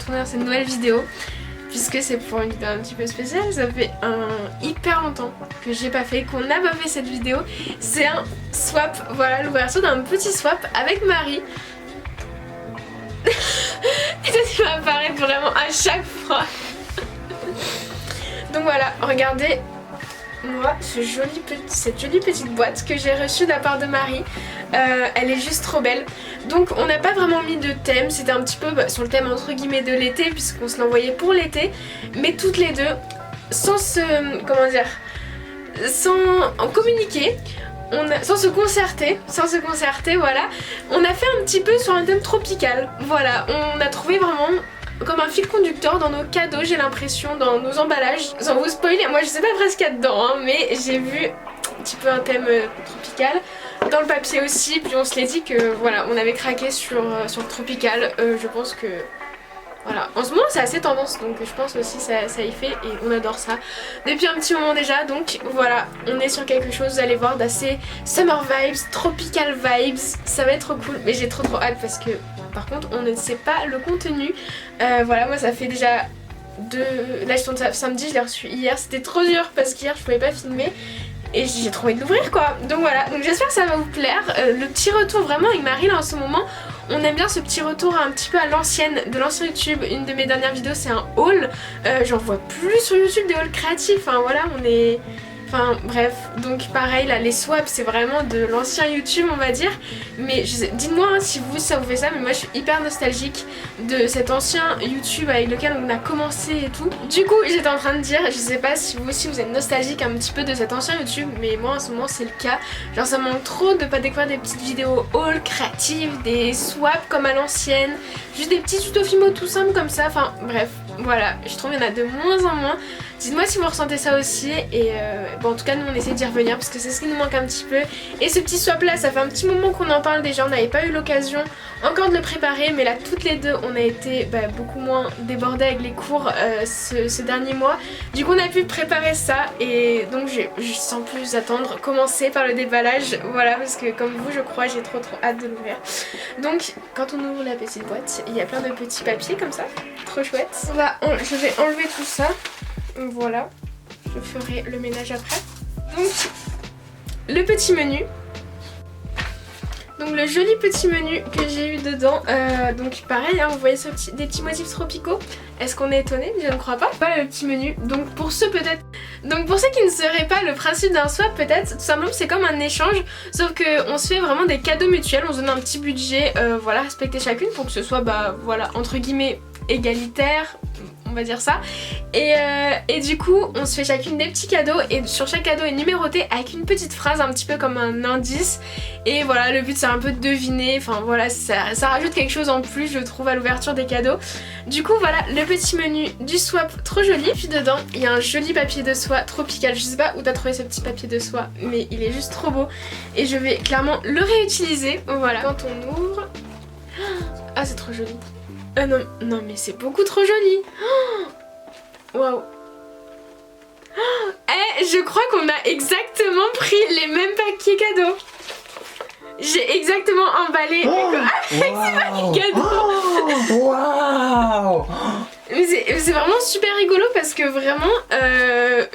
retourner dans cette nouvelle vidéo. Puisque c'est pour une vidéo un petit peu spéciale, ça fait hyper longtemps que j'ai pas fait, qu'on n'a pas fait cette vidéo. C'est un swap, voilà, l'ouverture d'un petit swap avec Marie. Et ça, tu vas apparaître vraiment à chaque fois. Donc voilà, regardez moi cette jolie petite boîte que j'ai reçue de la part de Marie. Elle est juste trop belle. Donc on n'a pas vraiment mis de thème, c'était un petit peu sur le thème entre guillemets de l'été puisqu'on se l'envoyait pour l'été. Mais toutes les deux, sans se... comment dire, sans en communiquer, sans se concerter, voilà, on a fait un petit peu sur un thème tropical. Voilà, on a trouvé vraiment comme un fil conducteur dans nos cadeaux, j'ai l'impression, dans nos emballages. Sans vous spoiler, moi je sais pas presque ce qu'il y a dedans, hein, mais j'ai vu un petit peu un thème tropical. Dans le papier aussi, puis on se l'est dit que voilà, on avait craqué sur le tropical. Je pense que voilà, en ce moment c'est assez tendance, donc je pense aussi ça y fait et on adore ça depuis un petit moment déjà. Donc voilà, on est sur quelque chose, vous allez voir, d'assez summer vibes, tropical vibes. Ça va être trop cool, mais j'ai trop hâte parce que par contre on ne sait pas le contenu. Voilà, moi ça fait déjà là je tourne ça samedi, je l'ai reçu hier, c'était trop dur parce qu'hier je pouvais pas filmer. Et j'ai trop envie de l'ouvrir quoi. Donc voilà, donc j'espère que ça va vous plaire. Le petit retour vraiment avec Marie là en ce moment, on aime bien ce petit retour un petit peu à l'ancienne, de l'ancien YouTube. Une de mes dernières vidéos c'est un haul. J'en vois plus sur YouTube des hauls créatifs. Enfin voilà, on est... Enfin bref, donc pareil là, les swaps c'est vraiment de l'ancien YouTube on va dire. Mais dites-moi hein, si vous ça vous fait ça, mais moi je suis hyper nostalgique de cet ancien YouTube avec lequel on a commencé et tout. Du coup j'étais en train de dire, je sais pas si vous aussi vous êtes nostalgique un petit peu de cet ancien YouTube, mais moi en ce moment c'est le cas. Genre ça me manque trop de pas découvrir des petites vidéos haul créatives, des swaps comme à l'ancienne, juste des petits tutos filmo tout simples comme ça, enfin bref. Voilà, je trouve qu'il y en a de moins en moins. Dites-moi si vous ressentez ça aussi. Et bon, en tout cas, nous on essaie d'y revenir parce que c'est ce qui nous manque un petit peu. Et ce petit swap là, ça fait un petit moment qu'on en parle déjà. On n'avait pas eu l'occasion encore de le préparer. Mais là, toutes les deux, on a été beaucoup moins débordées avec les cours ce dernier mois. Du coup, on a pu préparer ça. Et donc, sans plus attendre, commencer par le déballage. Voilà, parce que comme vous, je crois, j'ai trop hâte de l'ouvrir. Donc, quand on ouvre la petite boîte, il y a plein de petits papiers comme ça. Trop chouette. Je vais enlever tout ça. Voilà, je ferai le ménage après. Donc, le petit menu. Donc le joli petit menu que j'ai eu dedans. Donc pareil, hein, vous voyez des petits motifs tropicaux. Est-ce qu'on est étonné? Je ne crois pas. Voilà le petit menu. Donc pour ceux peut-être... Donc pour ceux qui ne sauraient pas le principe d'un swap, peut-être, tout simplement c'est comme un échange. Sauf qu'on se fait vraiment des cadeaux mutuels. On se donne un petit budget, voilà, respecté chacune pour que ce soit, voilà, entre guillemets, égalitaire. On va dire ça. Et du coup on se fait chacune des petits cadeaux et sur chaque cadeau est numéroté avec une petite phrase un petit peu comme un indice. Et voilà, le but c'est un peu de deviner, enfin voilà, ça rajoute quelque chose en plus je trouve à l'ouverture des cadeaux. Du coup voilà le petit menu du swap, trop joli. Puis dedans il y a un joli papier de soie tropical. Je sais pas où t'as trouvé ce petit papier de soie, mais il est juste trop beau et je vais clairement le réutiliser. Voilà, quand on ouvre... Ah c'est trop joli. Non mais c'est beaucoup trop joli. Waouh. Je crois qu'on a exactement pris les mêmes paquets cadeaux. J'ai exactement emballé avec ces paquets cadeaux. Waouh. C'est vraiment super rigolo parce que vraiment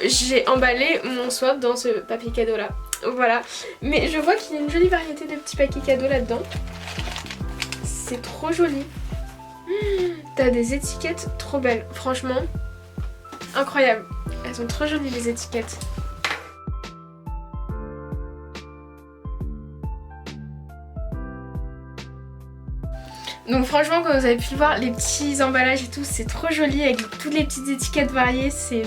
j'ai emballé mon swap dans ce papier cadeau là. Voilà. Mais je vois qu'il y a une jolie variété de petits paquets cadeaux là-dedans. C'est trop joli. T'as des étiquettes trop belles, franchement, incroyable. Elles sont trop jolies les étiquettes. Donc franchement, comme vous avez pu le voir, les petits emballages et tout, c'est trop joli avec toutes les petites étiquettes variées, c'est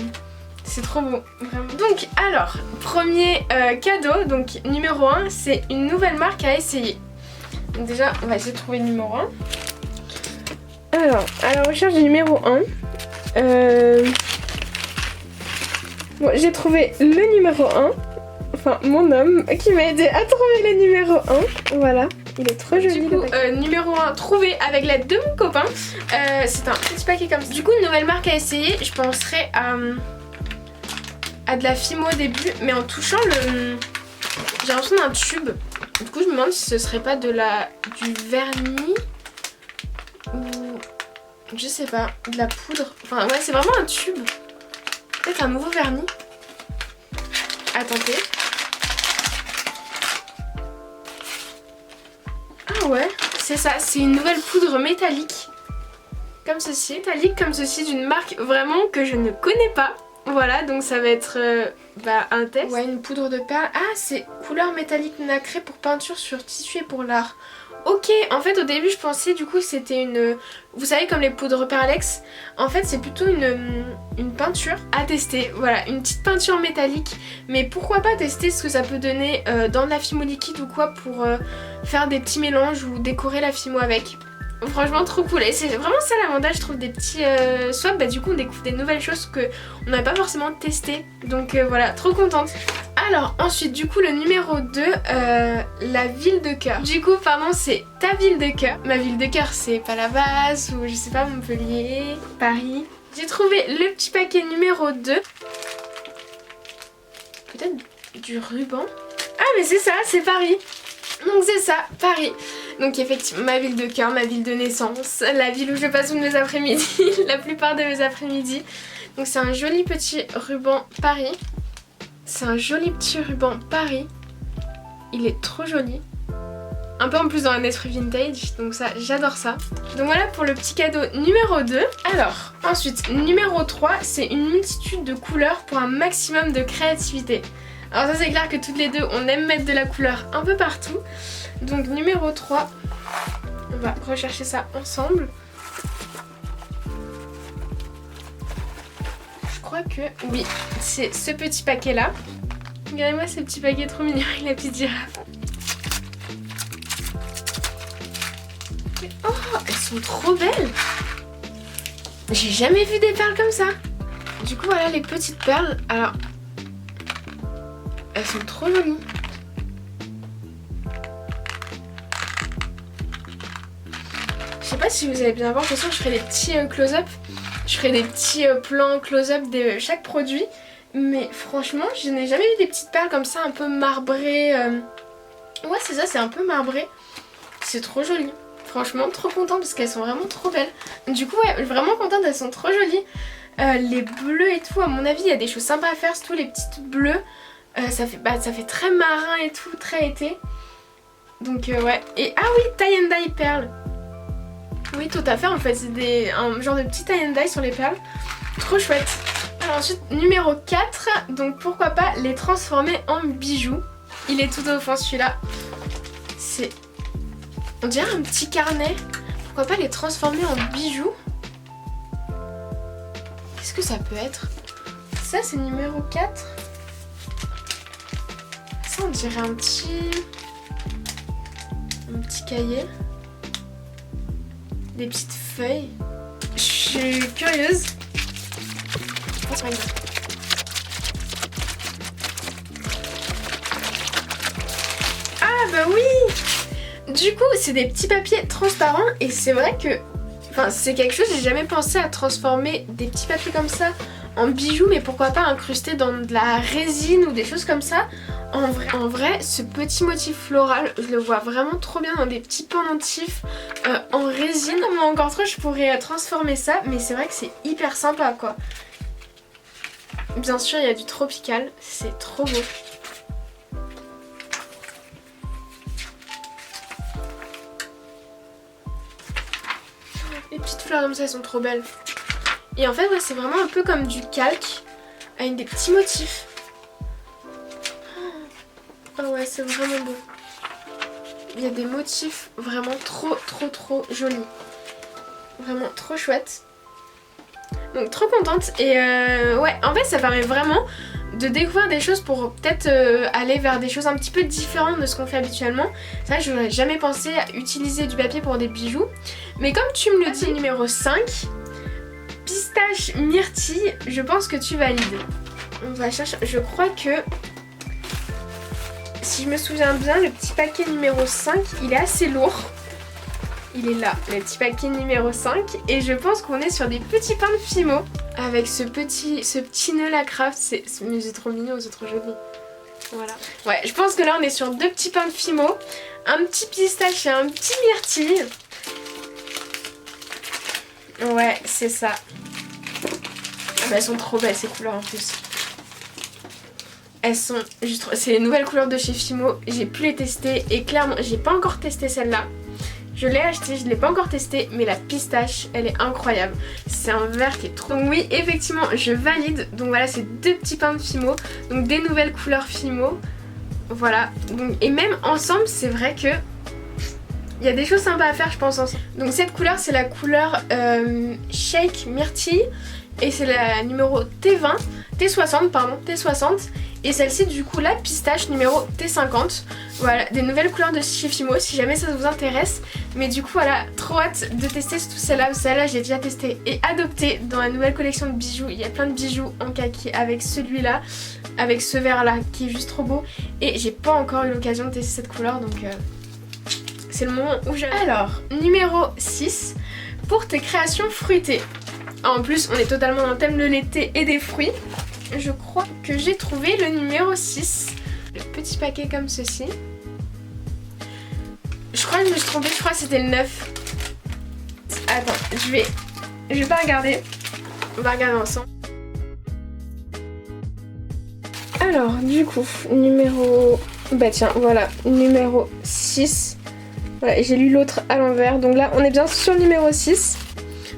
trop beau, vraiment. Donc alors, premier cadeau, donc numéro 1, c'est une nouvelle marque à essayer. Donc déjà, on va essayer de trouver le numéro 1. Alors, à la recherche du numéro 1, bon, j'ai trouvé le numéro 1, enfin mon homme qui m'a aidé à trouver le numéro 1, voilà, il est trop joli. Du coup, numéro 1 trouvé avec l'aide de mon copain, c'est un petit paquet comme ça. Du coup, une nouvelle marque à essayer, je penserais à de la Fimo au début, mais en touchant le... J'ai l'impression d'un tube, du coup je me demande si ce serait pas du vernis ou... je sais pas, de la poudre. Enfin ouais, c'est vraiment un tube. Peut-être un nouveau vernis. À tenter. Ah ouais, c'est ça, c'est une nouvelle poudre métallique. Comme ceci, métallique comme ceci, d'une marque vraiment que je ne connais pas. Voilà, donc ça va être un test. Ouais, une poudre de perles. Ah, c'est couleur métallique nacrée pour peinture sur tissu et pour l'art. Ok, en fait au début je pensais du coup c'était une... Vous savez comme les poudres Perlex, en fait c'est plutôt une peinture à tester. Voilà, une petite peinture métallique. Mais pourquoi pas tester ce que ça peut donner dans de la Fimo liquide ou quoi pour faire des petits mélanges ou décorer la Fimo avec. Franchement trop cool, et c'est vraiment ça l'avantage je trouve des petits swaps, du coup on découvre des nouvelles choses qu'on n'avait pas forcément testées, donc voilà, trop contente. Alors ensuite du coup le numéro 2, la ville de cœur. Du coup pardon, c'est ta ville de cœur. Ma ville de cœur c'est Palavas ou je sais pas, Montpellier, Paris. J'ai trouvé le petit paquet numéro 2. Peut-être du ruban. Ah mais c'est ça, c'est Paris. Donc c'est ça, Paris. Donc effectivement, ma ville de cœur, ma ville de naissance, la ville où je passe tous mes après-midi, la plupart de mes après-midi. Donc c'est un joli petit ruban Paris. C'est un joli petit ruban Paris. Il est trop joli. Un peu en plus dans un esprit vintage, donc ça, j'adore ça. Donc voilà pour le petit cadeau numéro 2. Alors, ensuite, numéro 3, c'est une multitude de couleurs pour un maximum de créativité. Alors ça c'est clair que toutes les deux, on aime mettre de la couleur un peu partout. Donc numéro 3, on va rechercher ça ensemble. Je crois que oui, c'est ce petit paquet là. Regardez-moi ce petit paquet trop mignon avec la petite girafe. Oh, elles sont trop belles. J'ai jamais vu des perles comme ça. Du coup voilà les petites perles. Alors, elles sont trop jolies. Je sais pas si vous allez bien voir, de toute façon je ferai des petits close-up. Je ferai des petits plans close-up de chaque produit. Mais franchement, je n'ai jamais vu des petites perles comme ça, un peu marbrées. Ouais c'est ça, c'est un peu marbré. C'est trop joli. Franchement trop contente parce qu'elles sont vraiment trop belles. Du coup ouais, vraiment contente, elles sont trop jolies. Les bleus et tout, à mon avis il y a des choses sympas à faire, surtout les petites bleues. Ça fait très marin et tout, très été. Donc ouais. Et ah oui, tie and dye perles. Oui tout à fait, en fait c'est un genre de petit tie and dye sur les perles. Trop chouette. Alors ensuite numéro 4, donc pourquoi pas les transformer en bijoux. Il est tout au fond celui-là. C'est... On dirait un petit carnet. Pourquoi pas les transformer en bijoux? Qu'est-ce que ça peut être? Ça c'est numéro 4. Ça on dirait un petit cahier. Des petites feuilles. Je suis curieuse. Ah bah oui! Du coup c'est des petits papiers transparents et c'est vrai que... Enfin c'est quelque chose, j'ai jamais pensé à transformer des petits papiers comme ça en bijoux, mais pourquoi pas incruster dans de la résine ou des choses comme ça. En vrai, ce petit motif floral, je le vois vraiment trop bien dans des petits pendentifs en résine. Moi encore trop, je pourrais transformer ça, mais c'est vrai que c'est hyper sympa quoi. Bien sûr, il y a du tropical, c'est trop beau. Les petites fleurs comme ça, elles sont trop belles. Et en fait, ouais, c'est vraiment un peu comme du calque avec des petits motifs. Oh ouais, c'est vraiment beau. Il y a des motifs vraiment trop jolis. Vraiment trop chouette. Donc trop contente. Et ouais, en fait ça permet vraiment de découvrir des choses pour peut-être aller vers des choses un petit peu différentes de ce qu'on fait habituellement. C'est vrai que je n'aurais jamais pensé à utiliser du papier pour des bijoux. Mais comme tu me le dis, numéro 5, pistache myrtille, je pense que tu valides. On va chercher, je crois que... Si je me souviens bien, le petit paquet numéro 5, il est assez lourd. Il est là, le petit paquet numéro 5. Et je pense qu'on est sur des petits pains de Fimo. Avec ce petit nœud la craft. C'est trop mignon, c'est trop joli. Voilà. Ouais, je pense que là on est sur deux petits pains de Fimo. Un petit pistache et un petit myrtille. Ouais, c'est ça. Ah bah, elles sont trop belles ces couleurs en plus. Elles sont juste... C'est les nouvelles couleurs de chez Fimo. J'ai pu les tester et clairement, j'ai pas encore testé celle-là. Je l'ai achetée, je ne l'ai pas encore testée, mais la pistache, elle est incroyable. C'est un vert qui est trop... Donc oui, effectivement, je valide. Donc voilà, c'est 2 petits pains de Fimo. Donc des nouvelles couleurs Fimo. Voilà. Donc, et même ensemble, c'est vrai que... il y a des choses sympas à faire, je pense, ensemble. Donc cette couleur, c'est la couleur Shake Myrtille. Et c'est la numéro T20, T60 pardon, T60. Et celle-ci du coup la pistache numéro T50. Voilà, des nouvelles couleurs de chez Fimo si jamais ça vous intéresse. Mais du coup voilà, trop hâte de tester tout celle-là. Celle-là j'ai déjà testé et adopté dans la nouvelle collection de bijoux. Il y a plein de bijoux en kaki avec celui-là, avec ce vert-là qui est juste trop beau. Et j'ai pas encore eu l'occasion de tester cette couleur donc c'est le moment où je... Alors, numéro 6, pour tes créations fruitées. En plus, on est totalement dans le thème de l'été et des fruits. Je crois que j'ai trouvé le numéro 6. Le petit paquet comme ceci. Je crois que je me suis trompée, je crois que c'était le 9. Attends, je vais pas regarder. On va regarder ensemble. Alors, du coup, numéro... Bah tiens, voilà, numéro 6. Voilà, j'ai lu l'autre à l'envers. Donc là, on est bien sur le numéro 6.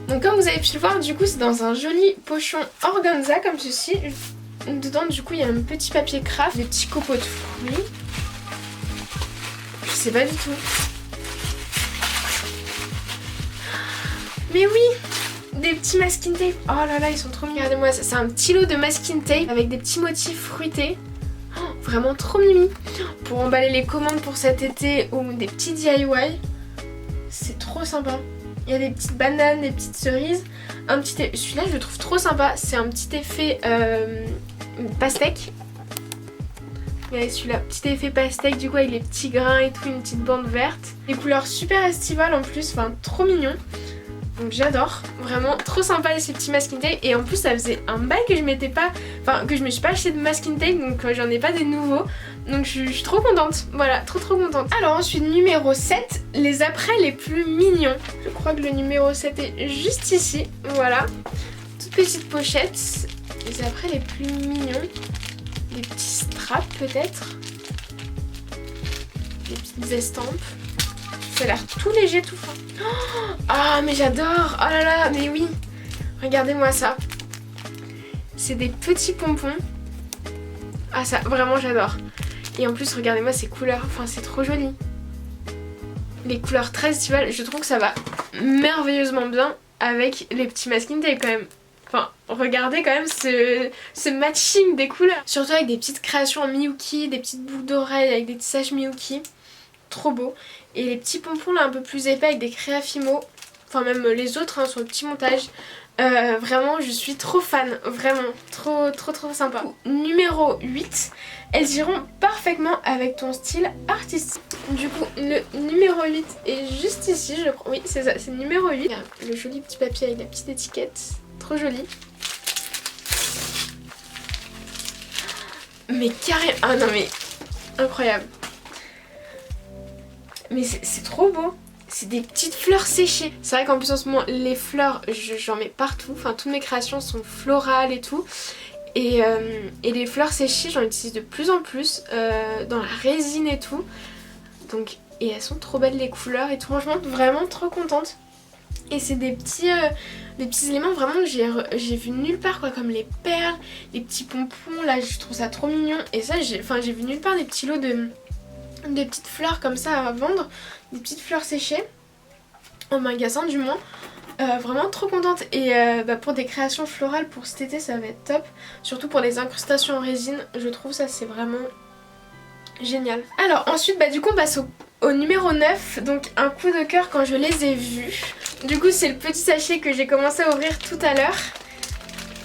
Donc comme vous avez pu le voir, du coup c'est dans un joli pochon organza comme ceci. Dedans du coup il y a un petit papier craft, des petits copeaux de fruits. Je sais pas du tout. Mais oui, des petits masking tape. Oh là là, ils sont trop mignons. Regardez-moi ça, c'est un petit lot de masking tape avec des petits motifs fruités. Oh, vraiment trop mimi. Pour emballer les commandes pour cet été ou des petits DIY. C'est trop sympa. Il y a des petites bananes, des petites cerises. Celui-là je le trouve trop sympa. C'est un petit effet pastèque. Regardez celui-là, petit effet pastèque du coup avec les petits grains et tout, une petite bande verte. Des couleurs super estivales en plus, enfin trop mignon. Donc j'adore, vraiment trop sympa ces petits masking tape. Et en plus ça faisait un bail que je m'étais pas... Enfin que je me suis pas acheté de masking tape, donc j'en ai pas des nouveaux. Donc je suis trop contente, voilà, trop contente. Alors ensuite numéro 7, les apprêts les plus mignons. Je crois que le numéro 7 est juste ici, voilà. Toute petite pochette, les apprêts les plus mignons. Des petits straps peut-être. Des petites estampes. Ça a l'air tout léger, tout fin. Ah mais j'adore. Oh là là, mais oui. Regardez-moi ça. C'est des petits pompons. Ah ça, vraiment j'adore. Et en plus regardez-moi ces couleurs. Enfin c'est trop joli. Les couleurs très estivales. Je trouve que ça va merveilleusement bien avec les petits masking tape quand même. Enfin regardez quand même ce matching des couleurs. Surtout avec des petites créations en Miyuki. Des petites boucles d'oreilles avec des tissages Miyuki. Trop beau. Et les petits pompons là un peu plus épais avec des créas Fimo. Enfin même les autres hein, sur le petit montage. Vraiment je suis trop fan. Vraiment trop sympa. Numéro 8. Elles iront parfaitement avec ton style artistique. Du coup le numéro 8 est juste ici je crois. Oui c'est ça, c'est le numéro 8. Regarde, le joli petit papier avec la petite étiquette. Trop joli. Mais carré. Ah non mais incroyable. Mais c'est trop beau. C'est des petites fleurs séchées. C'est vrai qu'en plus en ce moment les fleurs j'en mets partout. Enfin toutes mes créations sont florales et tout. Et les fleurs séchées j'en utilise de plus en plus dans la résine et tout. Donc et elles sont trop belles les couleurs et tout. Franchement vraiment trop contente. Et c'est des petits éléments vraiment que j'ai vu nulle part quoi, comme les perles, les petits pompons là je trouve ça trop mignon. Et ça j'ai vu nulle part des petits lots de petites fleurs comme ça à vendre, des petites fleurs séchées en magasin du moins. Vraiment trop contente et pour des créations florales pour cet été ça va être top. Surtout pour les incrustations en résine, je trouve ça c'est vraiment génial. Alors ensuite du coup on passe au numéro 9, donc un coup de cœur quand je les ai vus. Du coup c'est le petit sachet que j'ai commencé à ouvrir tout à l'heure.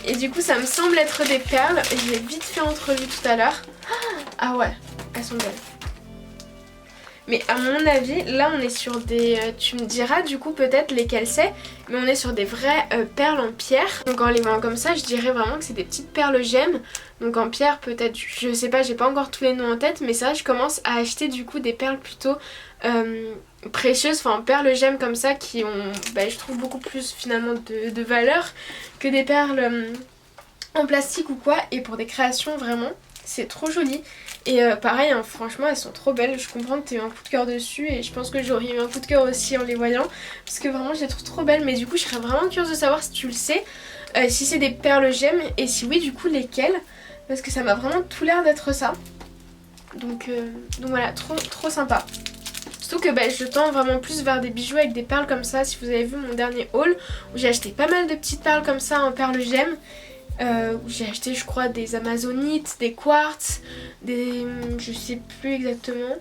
Et du coup ça me semble être des perles, je l'ai vite fait entrevue tout à l'heure. Ah ouais, elles sont belles. Mais à mon avis, là on est sur des... tu me diras du coup peut-être lesquelles c'est, mais on est sur des vraies perles en pierre. Donc en les voyant comme ça, je dirais vraiment que c'est des petites perles gemmes. Donc en pierre peut-être, je sais pas, j'ai pas encore tous les noms en tête, mais ça je commence à acheter du coup des perles plutôt précieuses, enfin perles gemmes comme ça qui ont, je trouve beaucoup plus finalement de valeur que des perles en plastique ou quoi. Et pour des créations vraiment, c'est trop joli. Et pareil, hein, franchement elles sont trop belles. Je comprends que tu aies eu un coup de cœur dessus et je pense que j'aurais eu un coup de cœur aussi en les voyant. Parce que vraiment je les trouve trop belles. Mais du coup je serais vraiment curieuse de savoir si tu le sais, si c'est des perles gemmes et si oui du coup lesquelles. Parce que ça m'a vraiment tout l'air d'être ça. Donc voilà, trop sympa. Surtout que je tends vraiment plus vers des bijoux avec des perles comme ça. Si vous avez vu mon dernier haul où j'ai acheté pas mal de petites perles comme ça en perles gemmes. Où j'ai acheté je crois des amazonites, des quartz, des... je sais plus exactement.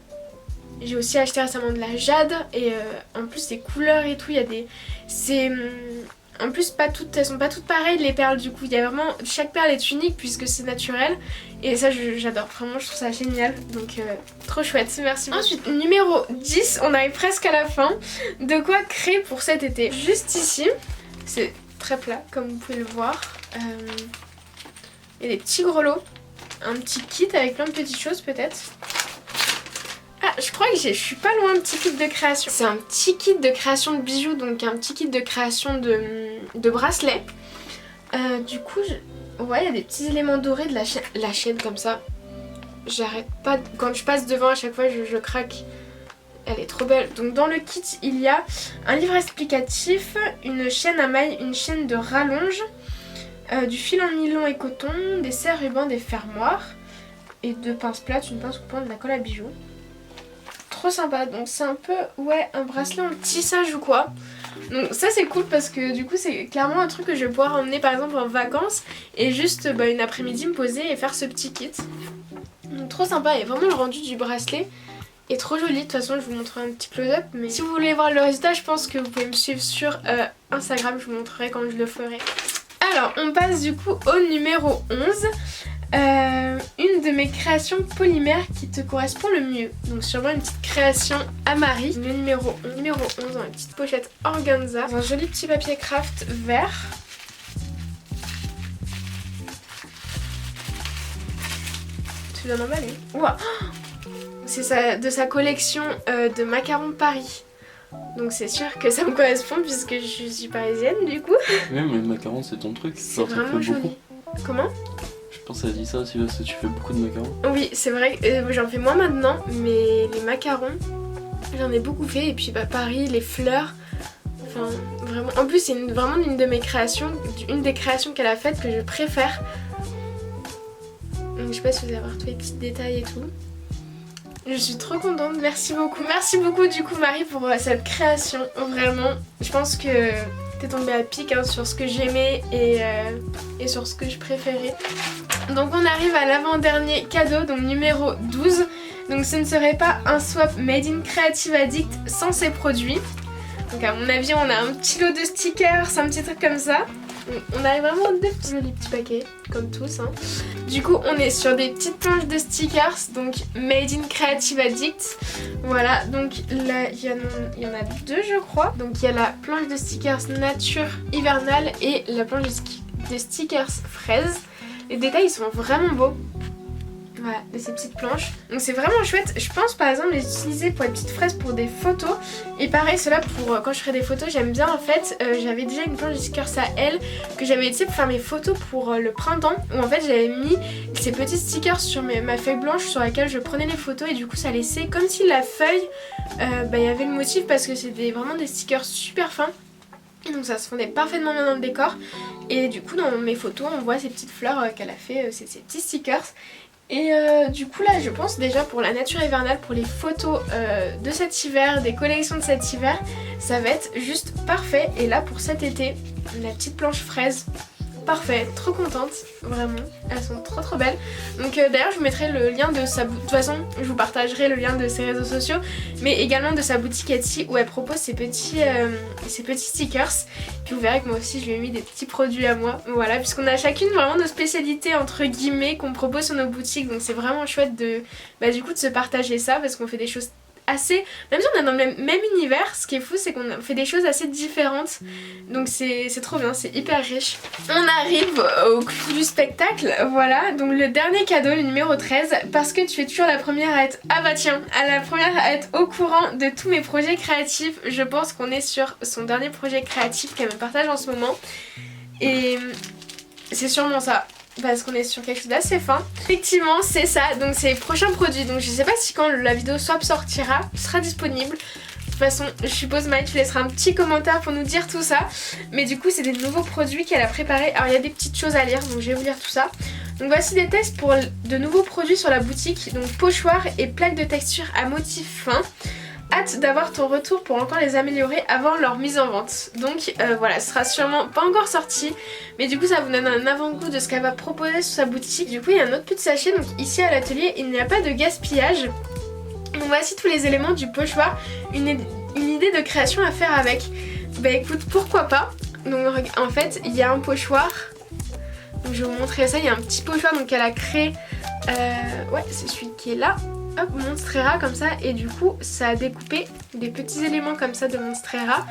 J'ai aussi acheté récemment de la jade et en plus des couleurs et tout, il y a des... c'est... En plus pas toutes, elles sont pas toutes pareilles les perles du coup, il y a vraiment... chaque perle est unique puisque c'est naturel. Et ça j'adore, vraiment je trouve ça génial. Donc trop chouette, merci beaucoup. Ensuite numéro 10, on arrive presque à la fin. De quoi créer pour cet été. Juste ici, c'est très plat comme vous pouvez le voir. Il y a des petits grelots, un petit kit avec plein de petites choses peut-être. Ah, je crois que je suis pas loin de petit kit de création. C'est un petit kit de création de bijoux, donc un petit kit de création de bracelets. Du coup, ouais, il y a des petits éléments dorés de la chaîne comme ça. J'arrête pas, quand je passe devant à chaque fois je craque. Elle est trop belle. Donc dans le kit il y a un livre explicatif, une chaîne à mailles, une chaîne de rallonge, du fil en nylon et coton, des serre-rubans, des fermoirs et deux pinces plates, une pince coupante, de la colle à bijoux. Trop sympa. Donc c'est un peu, ouais, un bracelet en tissage ou quoi. Donc ça c'est cool parce que du coup c'est clairement un truc que je vais pouvoir emmener par exemple en vacances et juste une après-midi me poser et faire ce petit kit. Donc trop sympa et vraiment le rendu du bracelet est trop joli. De toute façon je vous montrerai un petit close-up, mais si vous voulez voir le résultat je pense que vous pouvez me suivre sur Instagram, je vous montrerai quand je le ferai. Alors on passe du coup au numéro 11. Une de mes créations polymères qui te correspond le mieux. Donc sûrement une petite création à Marie. Le numéro 11 dans une petite pochette organza. Dans un joli petit papier craft vert. Tu viens d'emballer. Ouah. C'est de sa collection de macarons Paris. Donc c'est sûr que ça me correspond puisque je suis parisienne du coup. Oui mais le macaron c'est ton truc. C'est vraiment joli. Comment ? Je pense qu'elle a dit ça aussi parce que tu fais beaucoup de macarons. Oui c'est vrai, j'en fais moins maintenant, mais les macarons j'en ai beaucoup fait. Et puis Paris, les fleurs, enfin vraiment. En plus c'est vraiment une de mes créations, une des créations qu'elle a faites que je préfère. Donc je sais pas si vous allez voir tous les petits détails et tout. Je suis trop contente, merci beaucoup du coup Marie pour cette création, vraiment. Je pense que t'es tombée à pic sur ce que j'aimais et sur ce que je préférais. Donc on arrive à l'avant-dernier cadeau, donc numéro 12. Donc ce ne serait pas un swap made in Creative Addict sans ces produits. Donc à mon avis on a un petit lot de stickers, un petit truc comme ça. On arrive vraiment à deux jolis petits paquets, comme tous. Du coup, on est sur des petites planches de stickers, donc Made in Creative Addict. Voilà, donc là, il y en a deux, je crois. Donc il y a la planche de stickers nature hivernale et la planche de stickers fraise. Les détails, ils sont vraiment beaux. Voilà, de ces petites planches. Donc c'est vraiment chouette. Je pense par exemple les utiliser pour les petites fraises pour des photos. Et pareil, cela pour quand je ferai des photos, j'aime bien en fait. J'avais déjà une planche de stickers à elle que j'avais utilisée pour faire mes photos pour le printemps. Où en fait j'avais mis ces petits stickers sur ma feuille blanche sur laquelle je prenais les photos. Et du coup ça laissait comme si la feuille, il y avait le motif parce que c'était vraiment des stickers super fins. Et donc ça se fondait parfaitement bien dans le décor. Et du coup dans mes photos on voit ces petites fleurs qu'elle a fait, ces petits stickers. Et du coup là je pense déjà pour la nature hivernale, pour les photos de cet hiver, des collections de cet hiver, ça va être juste parfait. Et là pour cet été, la petite planche fraise, parfait, trop contente, vraiment, elles sont trop belles. Donc d'ailleurs je vous mettrai le lien de sa boutique, de toute façon je vous partagerai le lien de ses réseaux sociaux, mais également de sa boutique Etsy où elle propose ces petits stickers. Puis vous verrez que moi aussi je lui ai mis des petits produits à moi, voilà, puisqu'on a chacune vraiment nos spécialités entre guillemets qu'on propose sur nos boutiques. Donc c'est vraiment chouette de, du coup de se partager ça parce qu'on fait des choses assez... Même si on est dans le même univers, ce qui est fou c'est qu'on fait des choses assez différentes. Donc c'est trop bien, c'est hyper riche. On arrive au clou du spectacle, voilà. Donc le dernier cadeau, le numéro 13, parce que tu es toujours la première à être... Ah bah tiens, la première à être au courant de tous mes projets créatifs. Je pense qu'on est sur son dernier projet créatif qu'elle me partage en ce moment. Et c'est sûrement ça. Parce qu'on est sur quelque chose d'assez fin. Effectivement c'est ça, donc c'est les prochains produits. Donc je sais pas si quand la vidéo swap sortira, sera disponible. De toute façon je suppose Maï tu laisseras un petit commentaire pour nous dire tout ça. Mais du coup c'est des nouveaux produits qu'elle a préparés. Alors il y a des petites choses à lire donc je vais vous lire tout ça. Donc voici des tests pour de nouveaux produits sur la boutique. Donc pochoirs et plaques de texture à motifs fins. Hâte d'avoir ton retour pour encore les améliorer avant leur mise en vente. Donc voilà, ce sera sûrement pas encore sorti, mais du coup ça vous donne un avant-goût de ce qu'elle va proposer sur sa boutique. Du coup il y a un autre petit sachet, donc ici à l'atelier il n'y a pas de gaspillage. Donc voici tous les éléments du pochoir, une idée de création à faire avec. Bah écoute, pourquoi pas. Donc en fait il y a un pochoir, donc je vais vous montrer ça, il y a un petit pochoir donc elle a créé, ouais c'est celui qui est là. Hop, Monstera comme ça, et du coup ça a découpé des petits éléments comme ça de Monstera.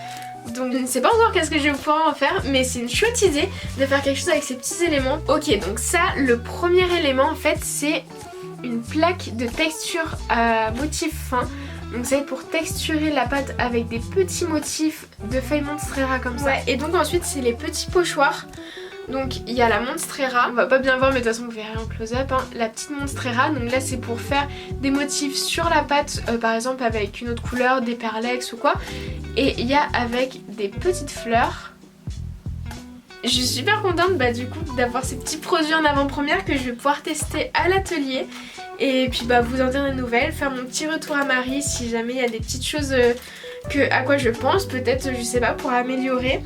Donc je ne sais pas encore qu'est-ce que je vais pouvoir en faire, mais c'est une chouette idée de faire quelque chose avec ces petits éléments. Ok, donc ça, le premier élément en fait c'est une plaque de texture à motif fin. Donc c'est pour texturer la pâte avec des petits motifs de feuilles Monstera comme ça. Ouais, et donc ensuite c'est les petits pochoirs. Donc il y a la Monstera, on va pas bien voir mais de toute façon vous verrez en close-up, hein. La petite Monstera, donc là c'est pour faire des motifs sur la pâte, par exemple avec une autre couleur, des perlex ou quoi. Et il y a avec des petites fleurs. Je suis super contente du coup d'avoir ces petits produits en avant-première que je vais pouvoir tester à l'atelier. Et puis vous en dire des nouvelles, faire mon petit retour à Marie si jamais il y a des petites choses à quoi je pense, peut-être je sais pas, pour améliorer.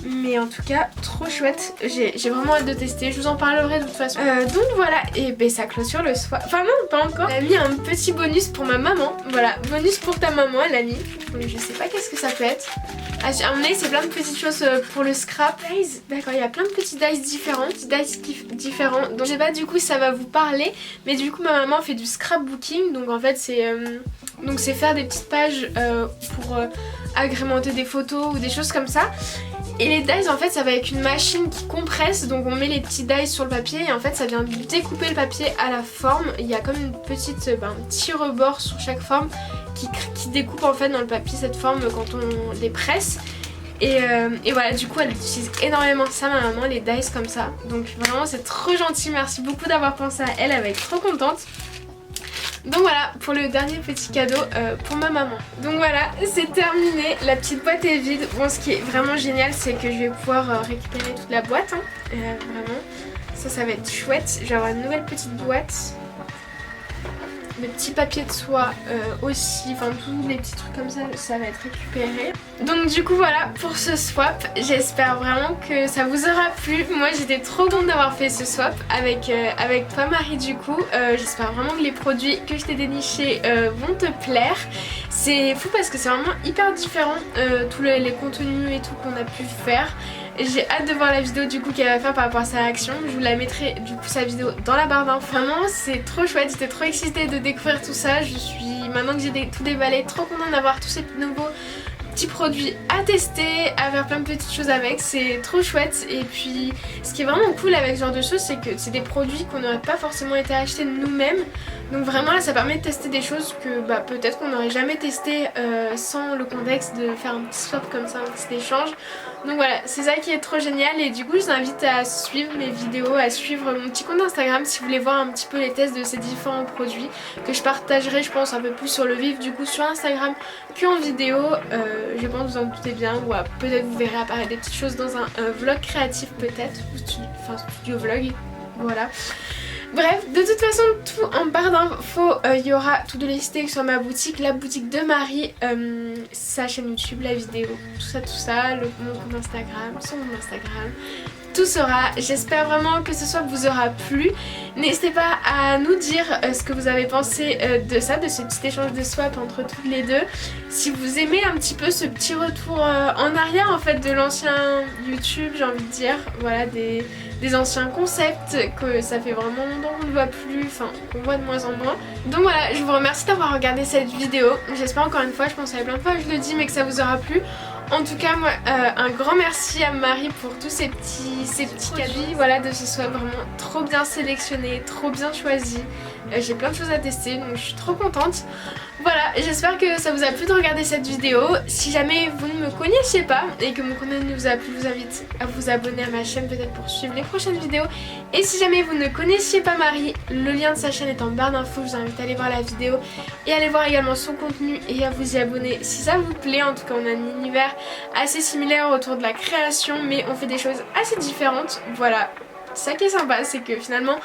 Mais en tout cas trop chouette, j'ai vraiment hâte de tester, je vous en parlerai de toute façon. Donc voilà, et ça clôture le soir. Enfin non, pas encore. Elle a mis un petit bonus pour ma maman, voilà, bonus pour ta maman elle a mis. Donc je sais pas qu'est-ce que ça peut être. À mon avis c'est plein de petites choses pour le scrap. Dice, d'accord, il y a plein de petits dice différents. Donc je sais pas du coup si ça va vous parler, mais du coup ma maman fait du scrapbooking, donc en fait c'est faire des petites pages pour agrémenter des photos ou des choses comme ça. Et les dies en fait ça va avec une machine qui compresse, donc on met les petits dies sur le papier et en fait ça vient découper le papier à la forme. Il y a comme une petite, un petit rebord sur chaque forme qui découpe en fait dans le papier cette forme quand on les presse. Et voilà, du coup elle utilise énormément ça ma maman, les dies comme ça. Donc vraiment c'est trop gentil, merci beaucoup d'avoir pensé à elle, elle va être trop contente. Donc voilà pour le dernier petit cadeau pour ma maman. Donc voilà, c'est terminé, la petite boîte est vide. Bon, ce qui est vraiment génial c'est que je vais pouvoir récupérer toute la boîte, hein. Vraiment, ça va être chouette. Je vais avoir une nouvelle petite boîte. Le petit papier de soie aussi, enfin tous les petits trucs comme ça va être récupéré. Donc du coup voilà pour ce swap, j'espère vraiment que ça vous aura plu. Moi j'étais trop contente d'avoir fait ce swap avec toi Marie du coup. J'espère vraiment que les produits que je t'ai dénichés vont te plaire. C'est fou parce que c'est vraiment hyper différent tous les contenus et tout qu'on a pu faire. J'ai hâte de voir la vidéo du coup qu'elle va faire par rapport à sa réaction. Je vous la mettrai du coup sa vidéo dans la barre d'infos. Vraiment c'est trop chouette, j'étais trop excitée de découvrir tout ça. Je suis, maintenant que j'ai tout déballé, trop contente d'avoir tous ces nouveaux petits produits à tester, à faire plein de petites choses avec, c'est trop chouette. Et puis ce qui est vraiment cool avec ce genre de choses c'est que c'est des produits qu'on n'aurait pas forcément été acheter nous-mêmes. Donc vraiment là ça permet de tester des choses que peut-être qu'on n'aurait jamais testé sans le contexte de faire un petit swap comme ça, un petit échange. Donc voilà, c'est ça qui est trop génial et du coup je vous invite à suivre mes vidéos, à suivre mon petit compte Instagram si vous voulez voir un petit peu les tests de ces différents produits que je partagerai je pense un peu plus sur le vif du coup sur Instagram qu'en vidéo. Je pense que vous en doutez bien, ou peut-être vous verrez apparaître des petites choses dans un vlog créatif peut-être, enfin studio vlog, voilà. Bref, de toute façon, tout en barre d'infos, il y aura tout de listé sur ma boutique, la boutique de Marie, sa chaîne YouTube, la vidéo, tout ça, mon compte Instagram, son compte Instagram, tout sera. J'espère vraiment que ce swap vous aura plu. N'hésitez pas à nous dire ce que vous avez pensé de ça, de ce petit échange de swap entre toutes les deux. Si vous aimez un petit peu ce petit retour en arrière en fait de l'ancien YouTube, j'ai envie de dire, voilà, des anciens concepts, que ça fait vraiment longtemps qu'on ne voit plus, enfin qu'on voit de moins en moins. Donc voilà, je vous remercie d'avoir regardé cette vidéo. J'espère encore une fois, je pense à plein de fois que je le dis, mais que ça vous aura plu. En tout cas, moi, un grand merci à Marie pour tous ces petits cadeaux, voilà, de ce swap vraiment trop bien sélectionné, trop bien choisi. J'ai plein de choses à tester, donc je suis trop contente. Voilà, j'espère que ça vous a plu de regarder cette vidéo. Si jamais vous ne me connaissiez pas et que mon contenu vous a plu, je vous invite à vous abonner à ma chaîne peut-être pour suivre les prochaines vidéos. Et si jamais vous ne connaissiez pas Marie, le lien de sa chaîne est en barre d'infos. Je vous invite à aller voir la vidéo et à aller voir également son contenu et à vous y abonner si ça vous plaît. En tout cas, on a un univers assez similaire autour de la création, mais on fait des choses assez différentes. Voilà, ça qui est sympa, c'est que finalement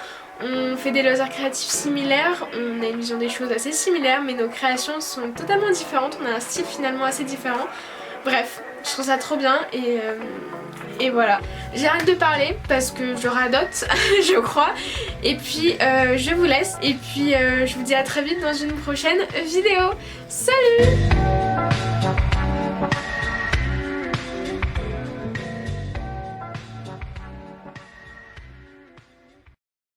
on fait des loisirs créatifs similaires, on a une vision des choses assez similaire, mais nos créations sont totalement différentes, on a un style finalement assez différent. Bref, je trouve ça trop bien et voilà. J'arrête de parler parce que je radote, je crois. Et puis je vous laisse et puis je vous dis à très vite dans une prochaine vidéo. Salut!